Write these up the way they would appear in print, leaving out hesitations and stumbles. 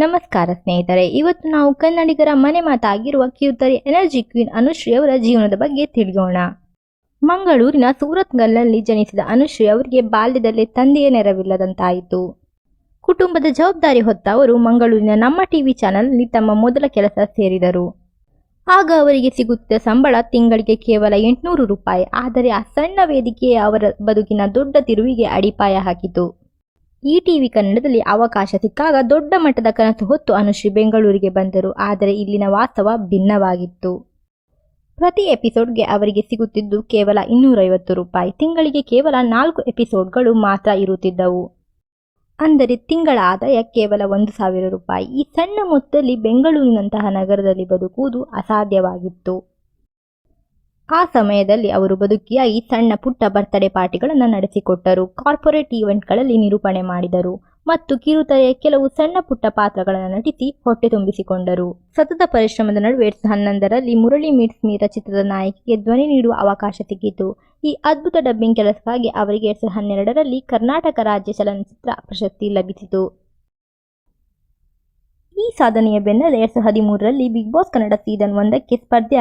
ನಮಸ್ಕಾರ ಸ್ನೇಹಿತರೆ, ಇವತ್ತು ನಾವು ಕನ್ನಡಿಗರ ಮನೆ ಮಾತಾಗಿರುವ ಕಿರುತೆರೆ ಎನರ್ಜಿ ಕ್ವೀನ್ ಅನುಶ್ರೀ ಅವರ ಜೀವನದ ಬಗ್ಗೆ ತಿಳಿಯೋಣ. ಮಂಗಳೂರಿನ ಸೂರತ್ಕಲ್ನಲ್ಲಿ ಜನಿಸಿದ ಅನುಶ್ರೀ ಅವರಿಗೆ ಬಾಲ್ಯದಲ್ಲೇ ತಂದೆಯ ನೆರವಿಲ್ಲದಂತಾಯಿತು. ಕುಟುಂಬದ ಜವಾಬ್ದಾರಿ ಹೊತ್ತ ಅವರು ಮಂಗಳೂರಿನ ನಮ್ಮ ಟಿವಿ ಚಾನೆಲ್ನಲ್ಲಿ ತಮ್ಮ ಮೊದಲ ಕೆಲಸ ಸೇರಿದರು. ಆಗ ಅವರಿಗೆ ಸಿಗುತ್ತಿದ್ದ ಸಂಬಳ ತಿಂಗಳಿಗೆ ಕೇವಲ 800 ರೂಪಾಯಿ. ಆದರೆ ಆ ಸಣ್ಣ ವೇದಿಕೆಯೇ ಅವರ ಬದುಕಿನ ದೊಡ್ಡ ತಿರುವಿಗೆ ಅಡಿಪಾಯ ಹಾಕಿತು. ಈ ಟಿವಿ ಕನ್ನಡದಲ್ಲಿ ಅವಕಾಶ ಸಿಕ್ಕಾಗ ದೊಡ್ಡ ಮಟ್ಟದ ಕನಸು ಹೊತ್ತು ಅನುಶ್ರೀ ಬೆಂಗಳೂರಿಗೆ ಬಂದರು. ಆದರೆ ಇಲ್ಲಿನ ವಾಸ್ತವ ಭಿನ್ನವಾಗಿತ್ತು. ಪ್ರತಿ ಎಪಿಸೋಡ್ಗೆ ಅವರಿಗೆ ಸಿಗುತ್ತಿದ್ದು ಕೇವಲ 250 ರೂಪಾಯಿ. ತಿಂಗಳಿಗೆ ಕೇವಲ 4 ಎಪಿಸೋಡ್ಗಳು ಮಾತ್ರ ಇರುತ್ತಿದ್ದವು. ಅಂದರೆ ತಿಂಗಳ ಆದಾಯ ಕೇವಲ 1000 ರೂಪಾಯಿ. ಈ ಸಣ್ಣ ಮೊತ್ತದಲ್ಲಿ ಬೆಂಗಳೂರಿನಂತಹ ನಗರದಲ್ಲಿ ಬದುಕುವುದು ಅಸಾಧ್ಯವಾಗಿತ್ತು. ಆ ಸಮಯದಲ್ಲಿ ಅವರು ಬದುಕಿಯಾಗಿ ಸಣ್ಣ ಪುಟ್ಟ ಬರ್ತ್ಡೇ ಪಾರ್ಟಿಗಳನ್ನು ನಡೆಸಿಕೊಟ್ಟರು, ಕಾರ್ಪೊರೇಟ್ ಈವೆಂಟ್ಗಳಲ್ಲಿ ನಿರೂಪಣೆ ಮಾಡಿದರು ಮತ್ತು ಕಿರುತೆರೆಯ ಕೆಲವು ಸಣ್ಣ ಪುಟ್ಟ ಪಾತ್ರಗಳನ್ನು ನಟಿಸಿ ಹೊಟ್ಟೆ ತುಂಬಿಸಿಕೊಂಡರು. ಸತತ ಪರಿಶ್ರಮದ ನಡುವೆ 2011ರಲ್ಲಿ ಮುರಳಿ ಮೀಟ್ಸ್ ಮೀರಾ ಚಿತ್ರದ ನಾಯಕಿಗೆ ಧ್ವನಿ ನೀಡುವ ಅವಕಾಶ ಸಿಕ್ಕಿತು. ಈ ಅದ್ಭುತ ಡಬ್ಬಿಂಗ್ ಕೆಲಸಕ್ಕಾಗಿ ಅವರಿಗೆ 2012ರಲ್ಲಿ ಕರ್ನಾಟಕ ರಾಜ್ಯ ಚಲನಚಿತ್ರ ಪ್ರಶಸ್ತಿ ಲಭಿಸಿತು. ಈ ಸಾಧನೆಯ ಬೆನ್ನಲ್ಲೇ 2013ರಲ್ಲಿ ಬಿಗ್ ಬಾಸ್ ಕನ್ನಡ ಸೀಸನ್ 1ಕ್ಕೆ ಸ್ಪರ್ಧೆ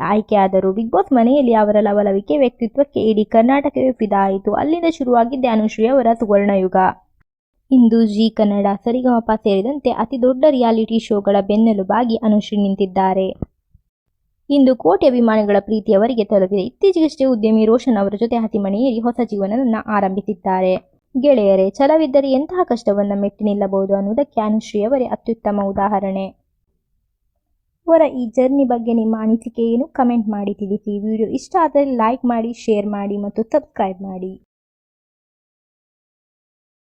ಆಯ್ಕೆಯಾದರು. ಬಿಗ್ ಬಾಸ್ ಮನೆಯಲ್ಲಿ ಅವರ ಲವಲವಿಕೆ ವ್ಯಕ್ತಿತ್ವಕ್ಕೆ ಇಡೀ ಕರ್ನಾಟಕವೇ ಫಿದಾ ಆಯಿತು. ಅಲ್ಲಿಂದ ಶುರುವಾಗಿದ್ದೇ ಅನುಶ್ರೀ ಅವರ ಸುವರ್ಣಯುಗ. ಇಂದು ಜೀ ಕನ್ನಡ, ಸರಿಗಮಪ ಸೇರಿದಂತೆ ಅತಿ ದೊಡ್ಡ ರಿಯಾಲಿಟಿ ಶೋಗಳ ಬೆನ್ನೆಲುಬಾಗಿ ಅನುಶ್ರೀ ನಿಂತಿದ್ದಾರೆ. ಇಂದು ಕೋಟಿ ಅಭಿಮಾನಿಗಳ ಪ್ರೀತಿ ಅವರಿಗೆ ತಲುಪಿದೆ. ಇತ್ತೀಚೆಗಷ್ಟೇ ಉದ್ಯಮಿ ರೋಷನ್ ಅವರ ಜೊತೆ ಹತಿಮಣೆಯೇರಿ ಹೊಸ ಜೀವನವನ್ನು ಆರಂಭಿಸಿದ್ದಾರೆ. ಗೆಳೆಯರೇ, ಛಲವಿದ್ದರೆ ಎಂತಹ ಕಷ್ಟವನ್ನು ಮೆಟ್ಟಿ ನಿಲ್ಲಬಹುದು ಅನ್ನುವುದಕ್ಕೆ ಅನುಶ್ರೀ ಅವರೇ ಅತ್ಯುತ್ತಮ ಉದಾಹರಣೆ. ಅವರ ಈ ಜರ್ನಿ ಬಗ್ಗೆ ನಿಮ್ಮ ಅನಿಸಿಕೆ ಏನು? ಕಮೆಂಟ್ ಮಾಡಿ ತಿಳಿಸಿ. ವಿಡಿಯೋ ಇಷ್ಟ ಆದರೆ ಲೈಕ್ ಮಾಡಿ, ಶೇರ್ ಮಾಡಿ ಮತ್ತು ಸಬ್ಸ್ಕ್ರೈಬ್ ಮಾಡಿ.